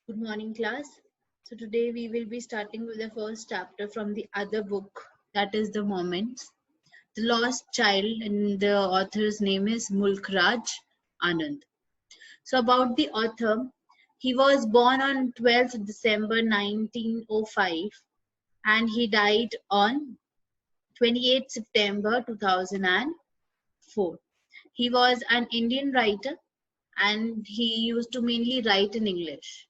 Good morning, class. So today we will be starting with the first chapter from the other book, that is The Moments, The Lost Child, and the author's name is Mulk Raj Anand. So about the author, he was born on 12th December 1905 and he died on 28th September 2004. He was an Indian writer and he used to mainly write in English.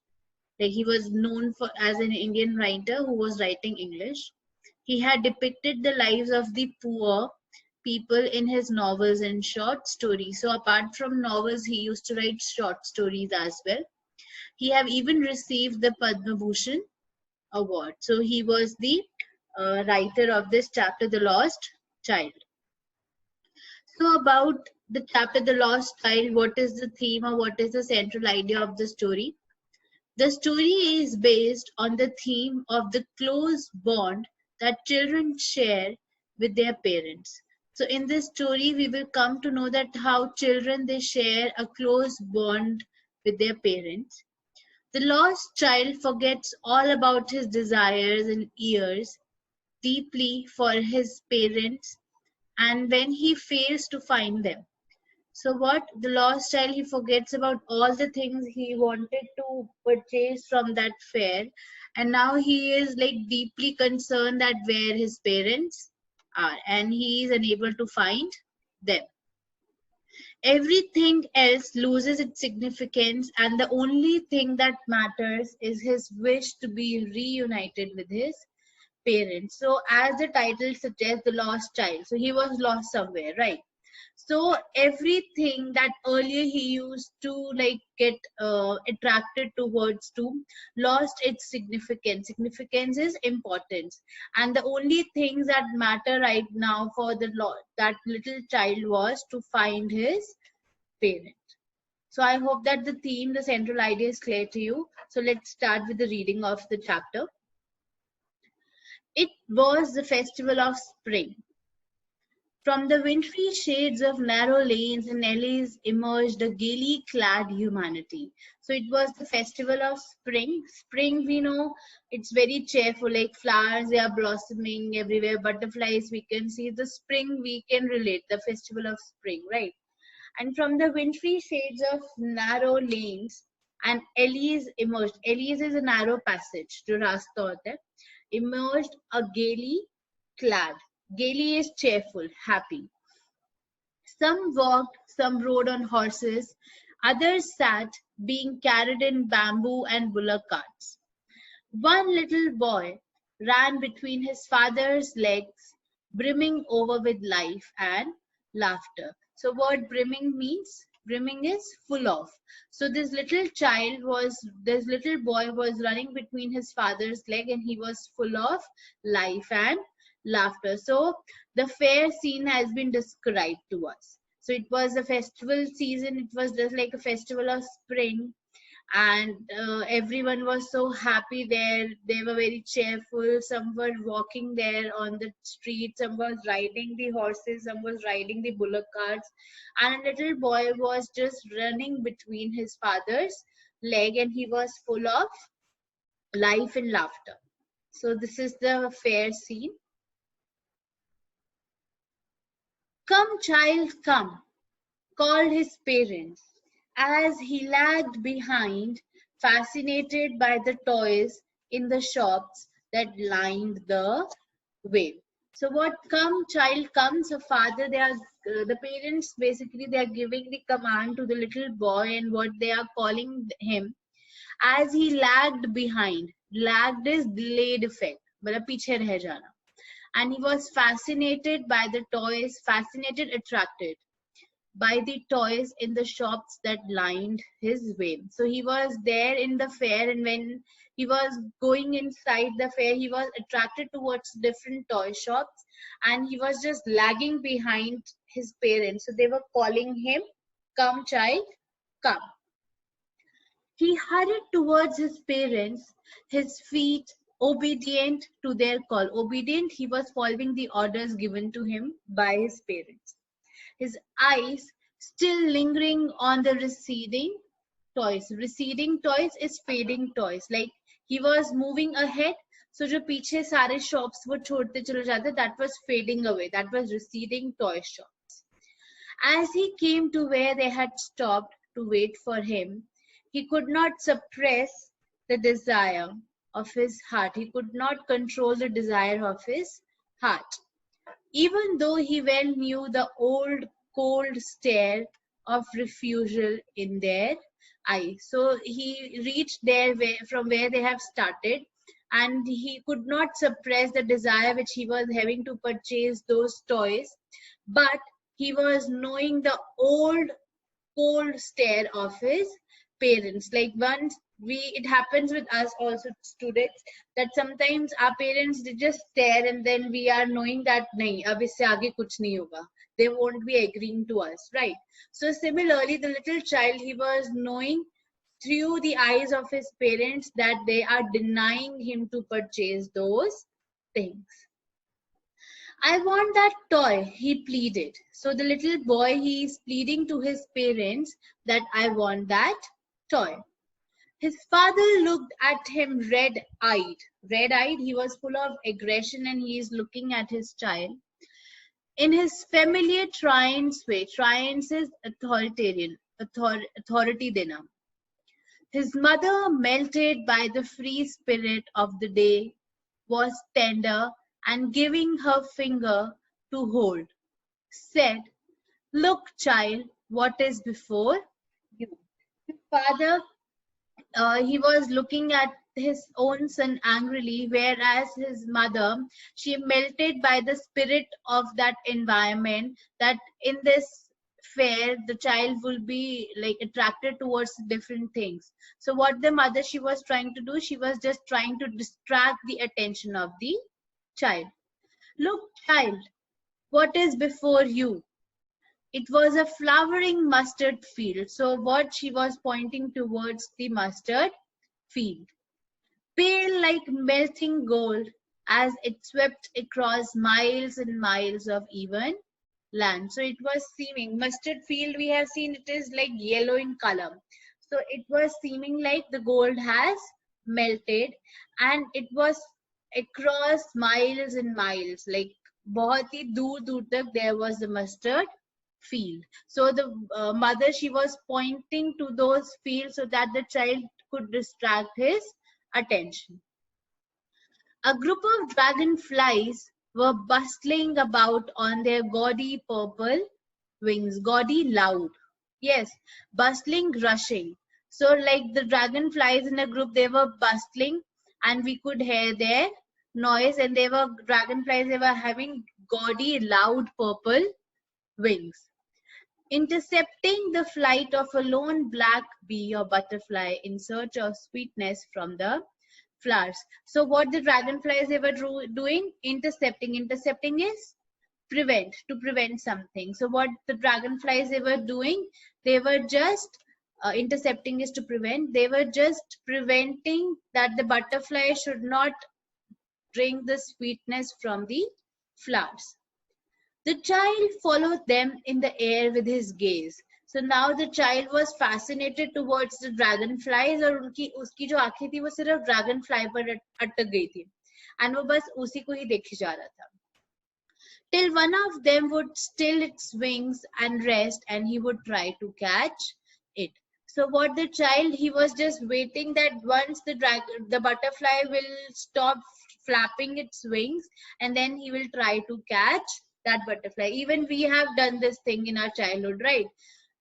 Like he was known for as an Indian writer who was writing English. He had depicted the lives of the poor people in his novels and short stories. So apart from novels, he used to write short stories as well. He have even received the Padma Bhushan award. So he was the writer of this chapter, The Lost Child. So about the chapter, The Lost Child, what is the theme or what is the central idea of the story? The story is based on the theme of the close bond that children share with their parents. So in this story, we will come to know that how children they share a close bond with their parents. The lost child forgets all about his desires and yearns deeply for his parents and when he fails to find them. So what the lost child he forgets about all the things he wanted to purchase from that fair, and now he is like deeply concerned that where his parents are, and he is unable to find them. Everything else loses its significance, and the only thing that matters is his wish to be reunited with his parents. So, as the title suggests, the lost child. So he was lost somewhere, right? So everything that earlier he used to like get attracted towards to lost its significance. Significance is importance, and the only things that matter right now for the that little child was to find his parent. So I hope that the theme, the central idea is clear to you. So let's start with the reading of the chapter. It was the festival of spring. From the wintry shades of narrow lanes and alleys emerged a gaily clad humanity. So it was the festival of spring. Spring, we know, it's very cheerful, like flowers, they are blossoming everywhere, butterflies, we can see the spring, we can relate, the festival of spring, right? And from the wintry shades of narrow lanes and alleys emerged. Alleys is a narrow passage, जो रास्ता होता है, emerged a gaily clad. Gaily is cheerful, happy. Some walked, some rode on horses, others sat, being carried in bamboo and bullock carts. One little boy ran between his father's legs, brimming over with life and laughter. So, what brimming means? Brimming is full of. So, this little boy was running between his father's leg and he was full of life and laughter. So, the fair scene has been described to us. So, it was a festival season, it was just like a festival of spring, and everyone was so happy there. They were very cheerful. Some were walking there on the street, some was riding the horses, some was riding the bullock carts, and a little boy was just running between his father's leg and he was full of life and laughter. So this is the fair scene. Come, child, come, called his parents, as he lagged behind, fascinated by the toys in the shops that lined the way. So what come, child, come. So father, they are the parents basically they are giving the command to the little boy, and what they are calling him as he lagged behind. Lagged is delayed effect, मतलब पीछे रह जाना. And he was fascinated by the toys, fascinated, attracted by the toys in the shops that lined his way. So he was there in the fair, and when he was going inside the fair, he was attracted towards different toy shops and he was just lagging behind his parents. So they were calling him, come, child, come. He hurried towards his parents, his feet obedient to their call. Obedient, he was following the orders given to him by his parents. His eyes still lingering on the receding toys. Receding toys is fading toys. Like he was moving ahead, so जो पीछे सारे shops वो छोड़ते चले जाते, that was fading away. That was receding toy shops. As he came to where they had stopped to wait for him, he could not suppress the desire of his heart. He could not control the desire of his heart. Even though he well knew the old cold stare of refusal in their eyes. So he reached there from where they have started, and he could not suppress the desire which he was having to purchase those toys, but he was knowing the old cold stare of his parents. Like once it happens with us also, students, that sometimes our parents, they just stare and then we are knowing that nahi, ab isse aage kuch nahi hoga. They won't be agreeing to us, right? So similarly, the little child, he was knowing through the eyes of his parents that they are denying him to purchase those things. I want that toy, he pleaded. So the little boy, he is pleading to his parents that I want that toy. His father looked at him red-eyed. Red-eyed, he was full of aggression and he is looking at his child. In his familiar Triance way, Triance is authoritarian, authority dena. His mother, melted by the free spirit of the day, was tender and giving her finger to hold, said, look, child, what is before you. His father, he was looking at his own son angrily, whereas his mother, she melted by the spirit of that environment, that in this fair the child will be like attracted towards different things. So what the mother, she was trying to do, she was just trying to distract the attention of the child. Look, child, what is before you? It was a flowering mustard field. So what she was pointing towards the mustard field, pale like melting gold as it swept across miles and miles of even land. So it was seeming, mustard field, we have seen it is like yellow in color. So it was seeming like the gold has melted and it was across miles and miles, like बहुत ही दूर दूर तक there was the mustard field. So the mother, she was pointing to those fields so that the child could distract his attention. A group of dragonflies were bustling about on their gaudy purple wings. Gaudy, loud. Yes, bustling, rushing. So like the dragonflies in a group, they were bustling and we could hear their noise, and they were dragonflies, they were having gaudy, loud purple wings, intercepting the flight of a lone black bee or butterfly in search of sweetness from the flowers. So what the dragonflies, they were doing? Intercepting. Intercepting is prevent, to prevent something. So what the dragonflies, they were doing? They were just intercepting is to prevent. They were just preventing that the butterfly should not drink the sweetness from the flowers. The child followed them in the air with his gaze. So now the child was fascinated towards the dragonflies, और उसकी जो आंखें थी वो सिर्फ dragonfly पर अटक गई थी, and वो बस उसी को ही देखे जा रहा था. Till one of them would still its wings and rest, and he would try to catch it. So what the child, he was just waiting that once the butterfly will stop flapping its wings, and then he will try to catch that butterfly. Even we have done this thing in our childhood, right?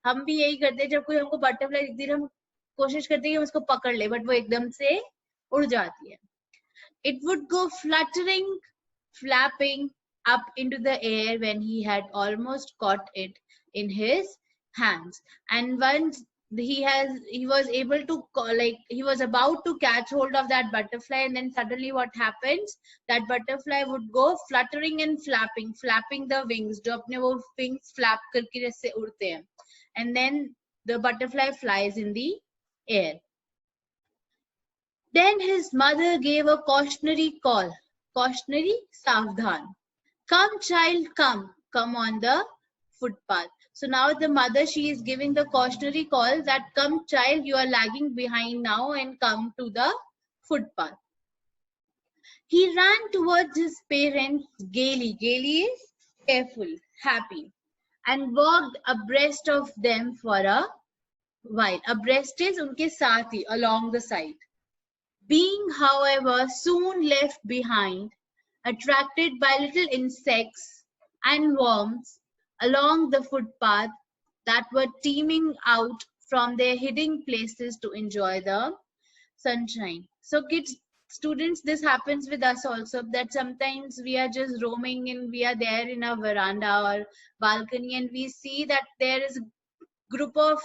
हम भी यही करते हैं, जब कोई हमको butterfly दिखती है हम कोशिश करते हैं कि हम उसको पकड़ ले, बट वो एकदम से उड़ जाती है. It would go fluttering, flapping up into the air when he had almost caught it in his hands. And once he was able to, like he was about to catch hold of that butterfly, and then suddenly what happens, that butterfly would go fluttering and flapping the wings, जो अपने वो wings flap करके जैसे उड़ते हैं, and then the butterfly flies in the air. Then his mother gave a cautionary call. Cautionary, savdhan. Come child, come on the footpath. So now the mother, she is giving the cautionary call that come child, you are lagging behind now and come to the footpath. He ran towards his parents gaily. Gaily is careful, happy, and walked abreast of them for a while. Abreast is unke saath hi, along the side. Being, however, soon left behind, attracted by little insects and worms along the footpath that were teeming out from their hiding places to enjoy the sunshine. So kids, students, this happens with us also, that sometimes we are just roaming and we are there in a veranda or balcony and we see that there is a group of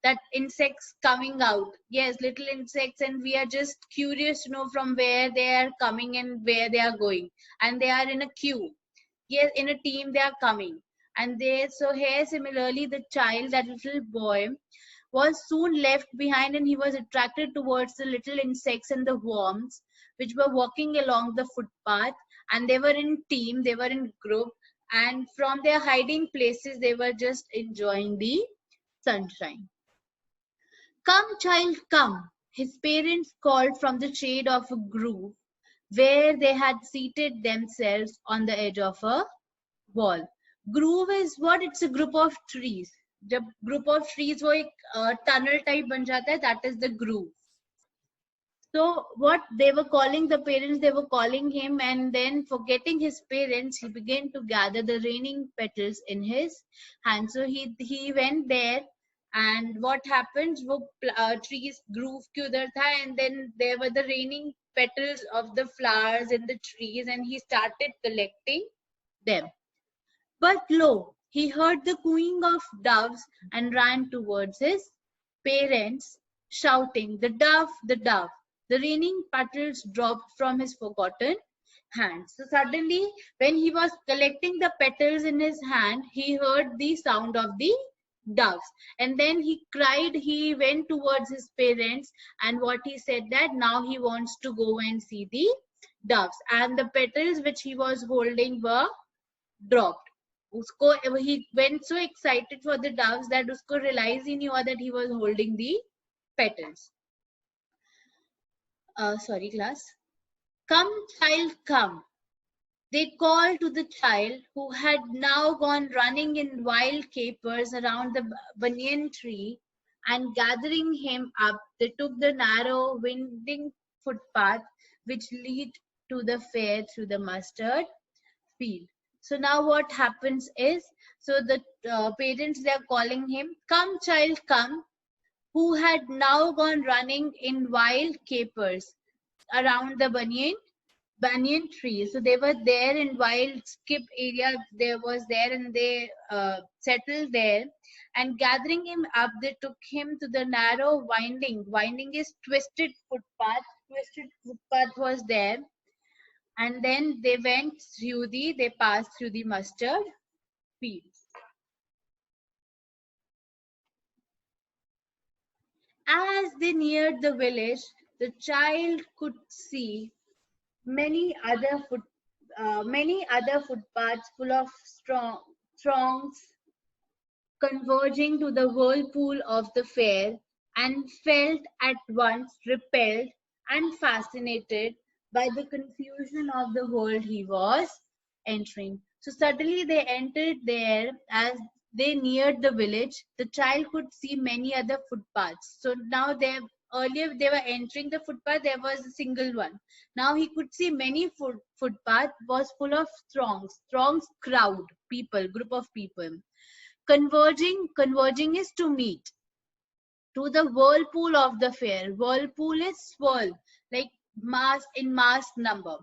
that insects coming out. Yes, little insects, and we are just curious to know from where they are coming and where they are going, and they are in a queue. Yes, in a team they are coming, and they, so here similarly the child, that little boy, was soon left behind, and he was attracted towards the little insects and the worms which were walking along the footpath, and they were in team, they were in group, and from their hiding places they were just enjoying the sunshine. Come child, come, his parents called from the shade of a grove where they had seated themselves on the edge of a wall. Grove is what? It's a group of trees. The group of trees वो एक tunnel type बन जाता है, that is the groove. So what they were calling the parents, they were calling him, and then forgetting his parents, he began to gather the raining petals in his hand. So he went there, and what happens? वो trees groove के उधर था, and then there were the raining petals of the flowers in the trees, and he started collecting them. But lo, he heard the cooing of doves and ran towards his parents, shouting, "The dove, the dove!" The raining petals dropped from his forgotten hand. So suddenly, when he was collecting the petals in his hand, he heard the sound of the doves. And then he cried, he went towards his parents, and what he said that now he wants to go and see the doves. And the petals which he was holding were dropped. उसको, he went so excited for the doves that उसको realize ही नहीं हुआ that he was holding the petals. Sorry class. Come child, come. They called to the child, who had now gone running in wild capers around the banyan tree, and gathering him up, they took the narrow, winding footpath which lead to the fair through the mustard field. So now what happens is, so the parents, they are calling him, "Come child, come," who had now gone running in wild capers around the banyan tree. So they were there in wild skip area, there was there, and they settled there, and gathering him up, they took him to the narrow winding is twisted footpath was there, and then they passed through the mustard fields. As they neared the village, the child could see many other footpaths full of throngs converging to the whirlpool of the fair, and felt at once repelled and fascinated by the confusion of the world he was entering. So suddenly they entered there. As they neared the village, the child could see many other footpaths. So now earlier they were entering the footpath, there was a single one. Now he could see many footpath was full of throngs, crowd, people, group of people. Converging is to meet, to the whirlpool of the fair. Whirlpool is swirl, like mass number.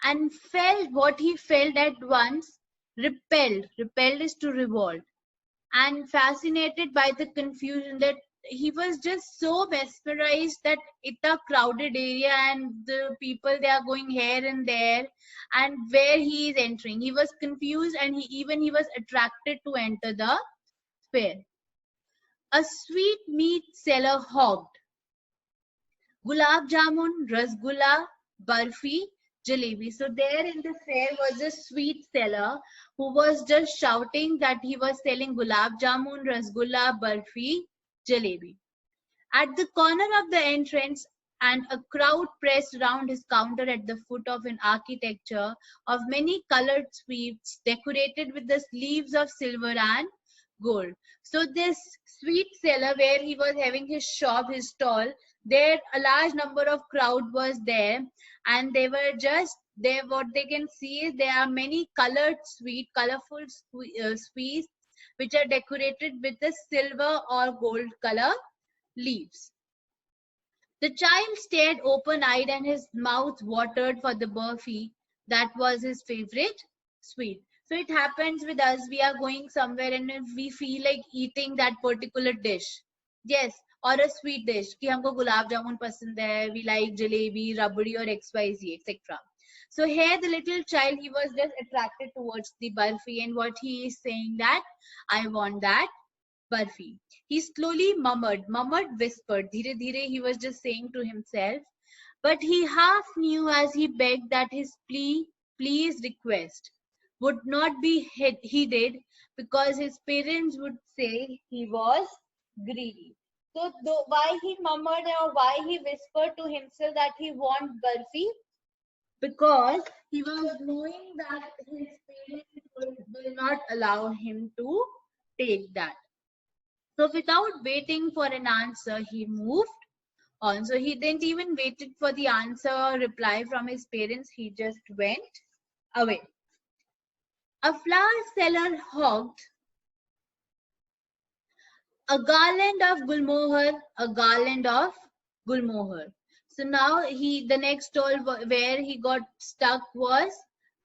And felt what he felt at once, repelled is to revolt, and fascinated by the confusion, that he was just so mesmerized that it's a crowded area and the people, they are going here and there, and where he is entering, he was confused, and he was attracted to enter the fair. A sweet meat seller hogged gulab jamun, rasgulla, barfi, jalebi. So there in the fair was a sweet seller who was just shouting that he was selling gulab jamun, rasgulla, barfi, jalebi. At the corner of the entrance, and a crowd pressed round his counter at the foot of an architecture of many colored sweets decorated with the leaves of silver and gold. So this sweet seller where he was having his shop, his stall, there a large number of crowd was there, and they were just there. What they can see is there are many colored sweet, colorful sweets which are decorated with the silver or gold color leaves. The child stared open-eyed and his mouth watered for the burfi that was his favorite sweet. So it happens with us, we are going somewhere and if we feel like eating that particular dish, yes, or a sweet dish, कि हमको गुलाब जामुन पसंद है, we like jalebi, rabdi or XYZ, etc. So here the little child, he was just attracted towards the burfi, and what he is saying that, I want that Barfi. He slowly murmured, whispered. Dheere dheere he was just saying to himself. But he half knew as he begged that his please request would not be heeded because his parents would say he was greedy. So why he murmured or why he whispered to himself that he wants Barfi? Because he was knowing that his parents will not allow him to take that. So without waiting for an answer, he moved on. So he didn't even waited for the answer or reply from his parents. He just went away. A flower seller hogged a garland of gulmohar, a garland of gulmohar. So now the next stall where he got stuck was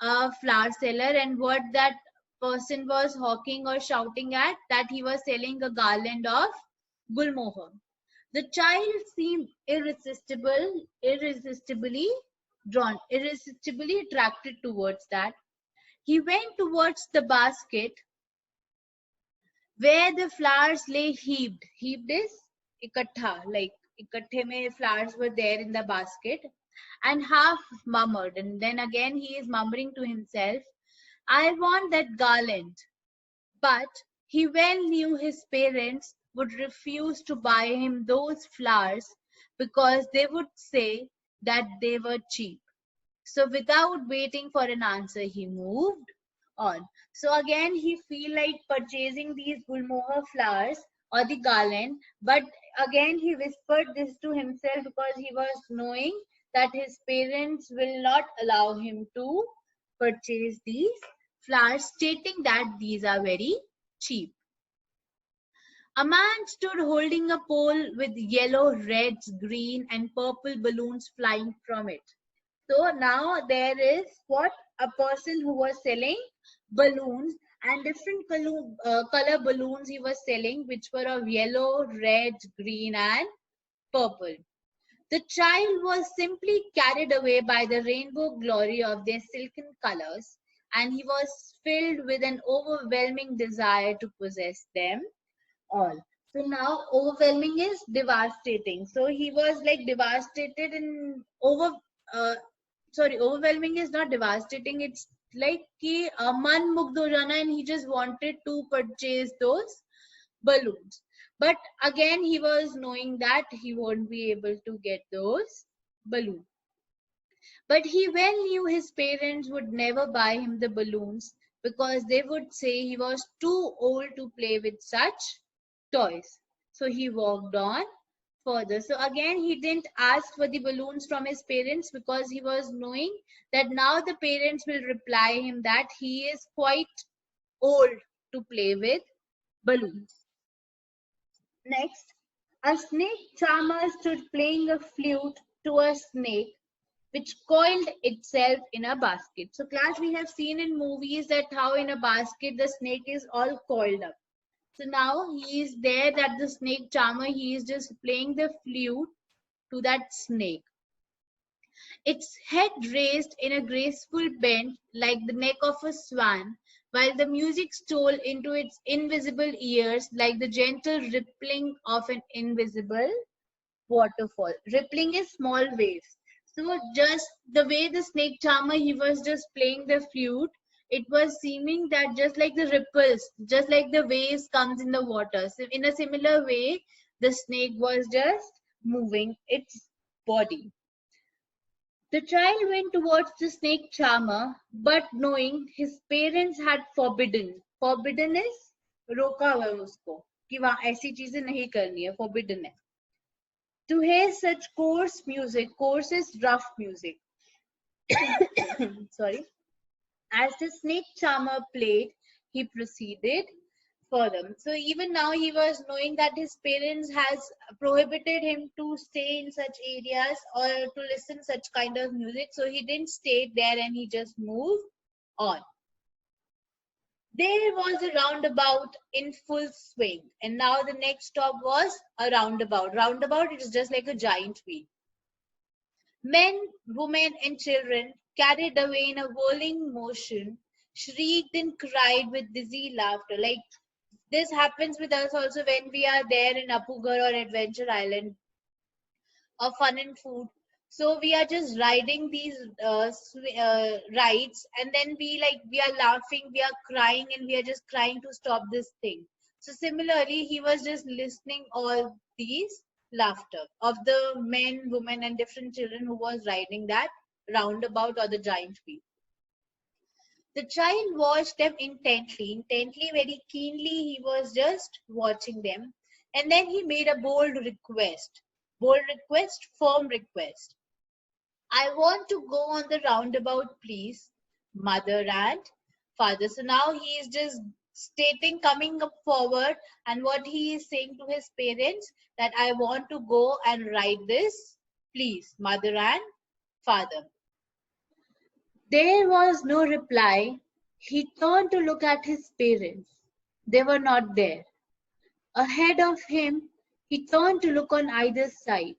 a flower seller, and what that person was hawking or shouting at, that he was selling a garland of gulmohar. The child seemed irresistibly attracted towards that. He went towards the basket where the flowers lay heaped. Heaped is ikattha, like ikatthe mein flowers were there in the basket, and half murmured. And then again he is murmuring to himself, I want that garland. But he well knew his parents would refuse to buy him those flowers because they would say that they were cheap. So without waiting for an answer, he moved on. So again, he feel like purchasing these gulmohar flowers or the garland, but again he whispered this to himself because he was knowing that his parents will not allow him to purchase these flowers, stating that these are very cheap. A man stood holding a pole with yellow, red, green, and purple balloons flying from it. So now there is what? A person who was selling balloons, and different color balloons he was selling, which were of yellow, red, green, and purple. The child was simply carried away by the rainbow glory of their silken colors, and he was filled with an overwhelming desire to possess them all. So now overwhelming is devastating. So he was like devastated and overwhelming is not devastating. It's like कि man mugd ho jana, and he just wanted to purchase those balloons. But again, he was knowing that he won't be able to get those balloons. But he well knew his parents would never buy him the balloons because they would say he was too old to play with such toys. So he walked on further. So again, he didn't ask for the balloons from his parents because he was knowing that now the parents will reply him that he is quite old to play with balloons. Next, a snake charmer stood playing a flute to a snake which coiled itself in a basket. So class, we have seen in movies that how in a basket the snake is all coiled up. So now he is there that the snake charmer, he is just playing the flute to that snake. Its head raised in a graceful bend like the neck of a swan, while the music stole into its invisible ears like the gentle rippling of an invisible waterfall. Rippling is small waves. So just the way the snake charmer, he was just playing the flute, it was seeming that just like the ripples, just like the waves comes in the water. So in a similar way, the snake was just moving its body. The child went towards the snake charmer, but knowing his parents had forbidden is रोका हुआ है उसको कि वहाँ ऐसी चीजें नहीं करनी है, forbidden है. To hear such coarse is rough music. Sorry. As the snake charmer played, he proceeded further. So even now he was knowing that his parents has prohibited him to stay in such areas or to listen such kind of music. So he didn't stay there and he just moved on. There was a roundabout in full swing, and now the next stop was a roundabout. Roundabout, it is just like a giant wheel. Men, women, and children, carried away in a whirling motion, shrieked and cried with dizzy laughter. Like this happens with us also when we are there in Apugar or Adventure Island or Fun and Food. So we are just riding these rides, and then we are laughing, we are crying, and we are just crying to stop this thing. So similarly, he was just listening all these laughter of the men, women, and different children who was riding that roundabout or the giant wheel. The child watched them intently, very keenly. He was just watching them. And then he made a bold request. Bold request, firm request. I want to go on the roundabout, please, mother and father. So now he is just stating, coming up forward, and what he is saying to his parents, that I want to go and ride this, please, mother and father. There was no reply. He turned to look at his parents. They were not there. Ahead of him, he turned to look on either side.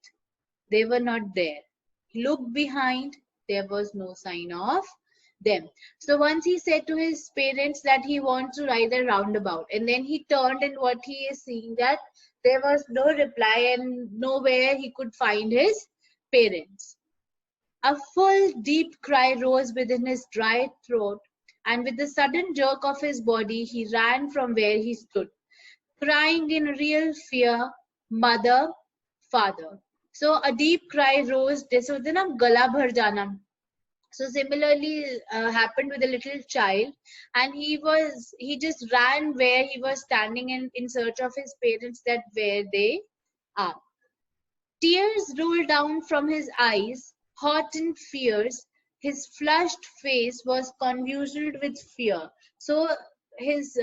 They were not there. He looked behind. There was no sign of them. So once he said to his parents that he wants to ride a roundabout, and then he turned, and what he is seeing that there was no reply and nowhere he could find his parents. A full, deep cry rose within his dry throat, and with a sudden jerk of his body, he ran from where he stood, crying in real fear, "Mother, father." So a deep cry rose. जैसे होते ना गला भर जाना. So similarly happened with a little child, and he just ran where he was standing in search of his parents, that where they are. Tears rolled down from his eyes, hot and fierce. His flushed face was convulsed with fear. So his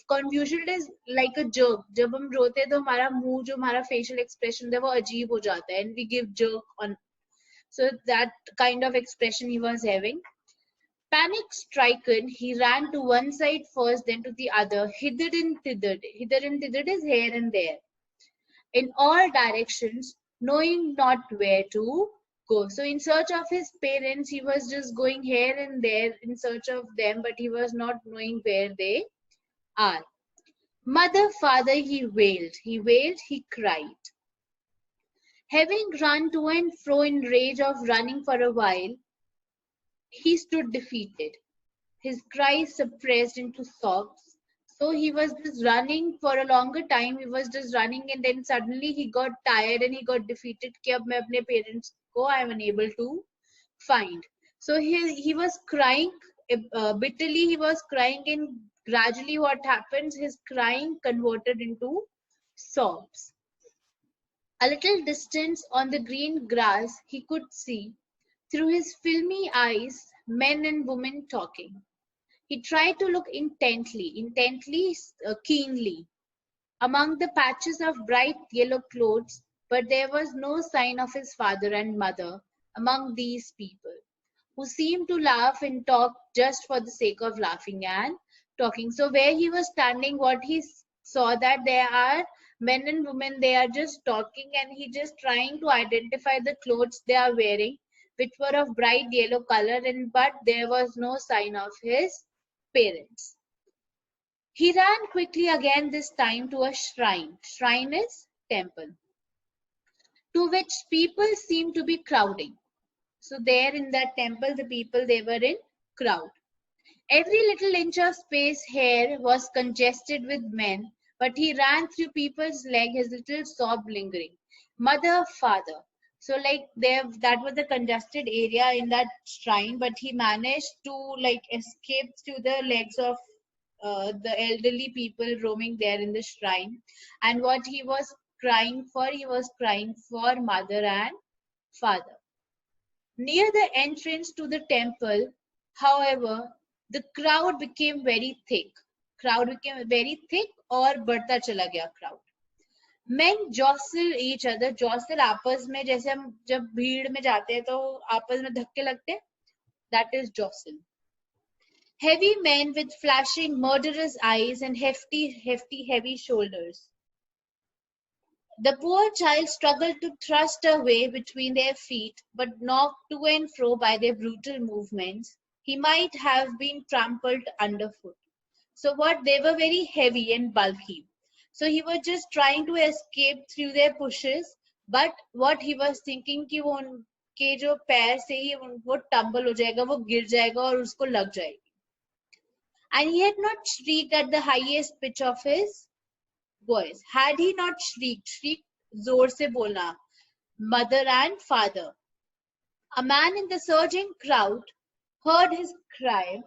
convulsed is like a jerk. जब हम रोते हैं तो हमारा मुंह जो हमारा facial expression है वो अजीब हो जाता है, and we give jerk on. So that kind of expression he was having. Panic stricken, he ran to one side first, then to the other, hither and thither. Hither and thither is here and there, in all directions, knowing not where to go. So in search of his parents, he was just going here and there in search of them, but he was not knowing where they are. Mother, father, he wailed, he cried. Having run to and fro in rage of running for a while, he stood defeated, his cries suppressed into sobs. So he was just running for a longer time. He was just running, and then suddenly he got tired and he got defeated. कि अब मैं अपने parents को I am unable to find. So he was crying bitterly. He was crying, and gradually what happens? His crying converted into sobs. A little distance on the green grass, he could see, through his filmy eyes, men and women talking. He tried to look intently, keenly, among the patches of bright yellow clothes, but there was no sign of his father and mother among these people, who seemed to laugh and talk just for the sake of laughing and talking. So where he was standing, what he saw that there are men and women, they are just talking, and he just trying to identify the clothes they are wearing, which were of bright yellow color, and but there was no sign of his parents. He ran quickly again, this time to a shrine. Shrine is temple, to which people seemed to be crowding. So there in that temple, the people, they were in crowd. Every little inch of space here was congested with men, but he ran through people's leg, his little sob lingering. Mother, father. So like there, that was the congested area in that shrine, but he managed to like escape through the legs of the elderly people roaming there in the shrine. And what he was crying for mother and father. Near the entrance to the temple, however, the crowd became very thick. Crowd became very thick और बढ़ता चला गया crowd. Men jostle each other. Jostle आपस में जैसे हम जब भीड़ में जाते हैं तो आपस में धक्के लगते हैं. That is jostle. Heavy men with flashing murderous eyes and heavy shoulders. The poor child struggled to thrust her way between their feet, but knocked to and fro by their brutal movements, he might have been trampled underfoot. So what they were very heavy and bulky. So he was just trying to escape through their pushes, but what he was thinking कि वो उनके जो पैर से ही वो tumble हो जाएगा, वो गिर जाएगा और उसको लग जाएगी. And he had not shrieked at the highest pitch of his voice. Had he not shrieked जोर से बोलना, mother and father. A man in the surging crowd heard his cry.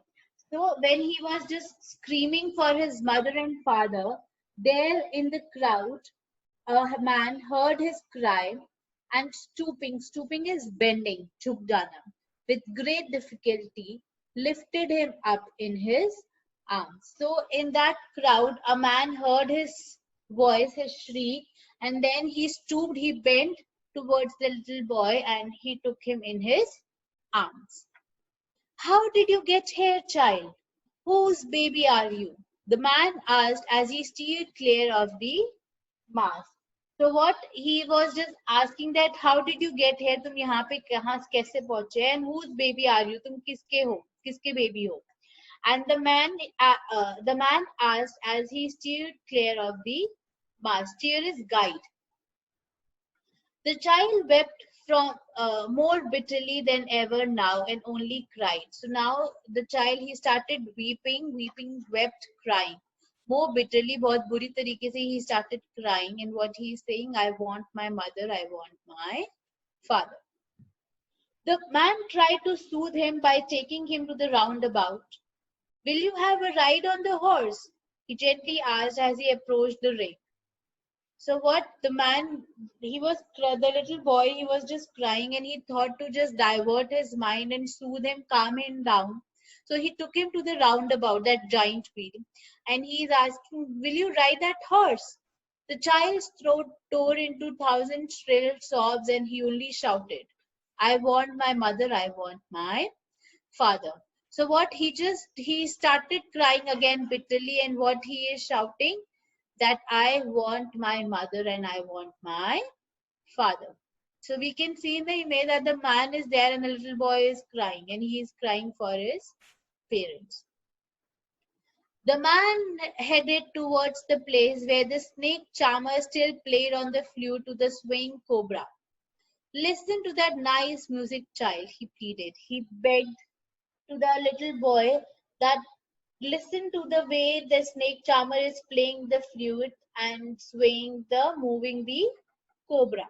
So when he was just screaming for his mother and father, there in the crowd, a man heard his cry and stooping is bending, chukdana, with great difficulty, lifted him up in his arms. So in that crowd, a man heard his voice, his shriek, and then he stooped, he bent towards the little boy and he took him in his arms. How did you get here, child? Whose baby are you? The man asked as he steered clear of the mass. So what he was just asking that how did you get here? तुम यहाँ पे कहाँ कैसे पहुँचे? And whose baby are you? तुम किसके हो? किसके baby हो? And the man asked as he steered clear of the mass. Steer is guide. The child wept from more bitterly than ever now and only cried. So now the child, he started weeping, wept, crying. More bitterly, बहुत बुरी तरीके से he started crying, and what he is saying, I want my mother, I want my father. The man tried to soothe him by taking him to the roundabout. Will you have a ride on the horse? He gently asked as he approached the ring. So what the man, the little boy, he was just crying and he thought to just divert his mind and soothe him, calm him down. So he took him to the roundabout, that giant wheel, and he is asking, will you ride that horse? The child's throat tore into thousand shrill sobs and he only shouted, I want my mother, I want my father. So what he started crying again bitterly, and what he is shouting, that I want my mother and I want my father. So we can see in the image that the man is there and the little boy is crying, and he is crying for his parents. The man headed towards the place where the snake charmer still played on the flute to the swaying cobra. Listen to that nice music, child, he pleaded. He begged to the little boy that listen to the way the snake charmer is playing the flute and moving the cobra.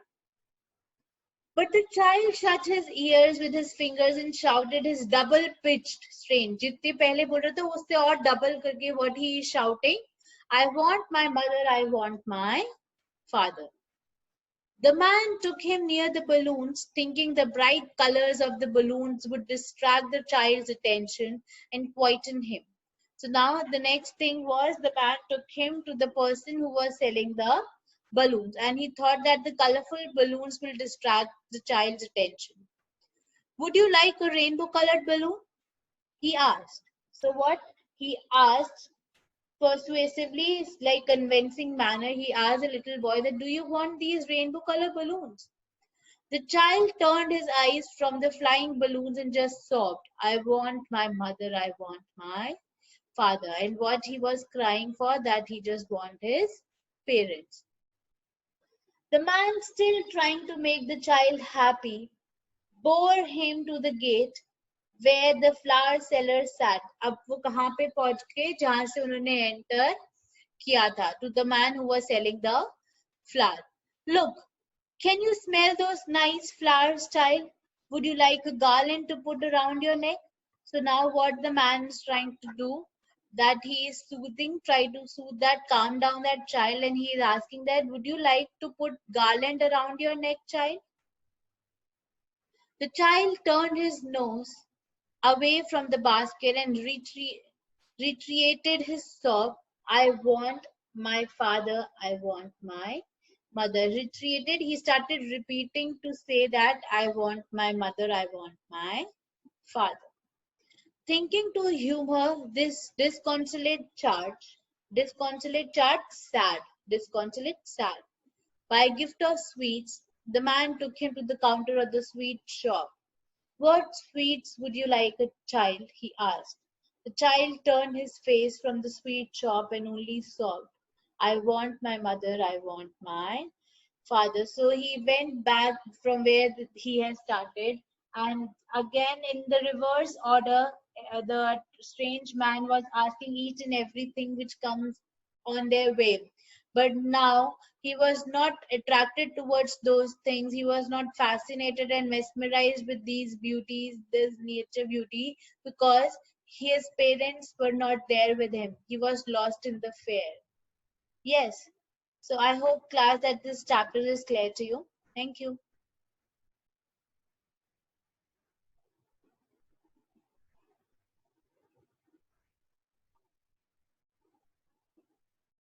But the child shut his ears with his fingers and shouted his double-pitched strain. जितने पहले बोल रहे थे उससे और double करके what he is shouting, I want my mother, I want my father. The man took him near the balloons, thinking the bright colors of the balloons would distract the child's attention and quieten him. So now the next thing was the man took him to the person who was selling the balloons, and he thought that the colorful balloons will distract the child's attention. Would you like a rainbow colored balloon? He asked. So what he asked persuasively, like convincing manner, he asked the little boy that, do you want these rainbow colored balloons? The child turned his eyes from the flying balloons and just sobbed, I want my mother, I want my father. And what he was crying for, that he just want his parents. The man, still trying to make the child happy, bore him to the gate where the flower seller sat. अब वो कहाँ पे पहुंच गए जहां से उन्होंने enter किया था, to the man who was selling the flower. Look, can you smell those nice flowers, child? Would you like a garland to put around your neck? So now what the man is trying to do, that he is soothing, try to soothe that, calm down that child, and he is asking that, would you like to put garland around your neck, child? The child turned his nose away from the basket and retreated his sob. I want my father, I want my mother. Retreated, he started repeating to say that I want my mother, I want my father. Thinking to humor this disconsolate sad. By a gift of sweets, the man took him to the counter of the sweet shop. What sweets would you like, a child? He asked. The child turned his face from the sweet shop and only sobbed, I want my mother, I want my father. So he went back from where he had started, and again in the reverse order, the strange man was asking each and everything which comes on their way. But now he was not attracted towards those things. He was not fascinated and mesmerized with these beauties, this nature beauty, because his parents were not there with him. He was lost in the fair. Yes. So I hope, class, that this chapter is clear to you. Thank you.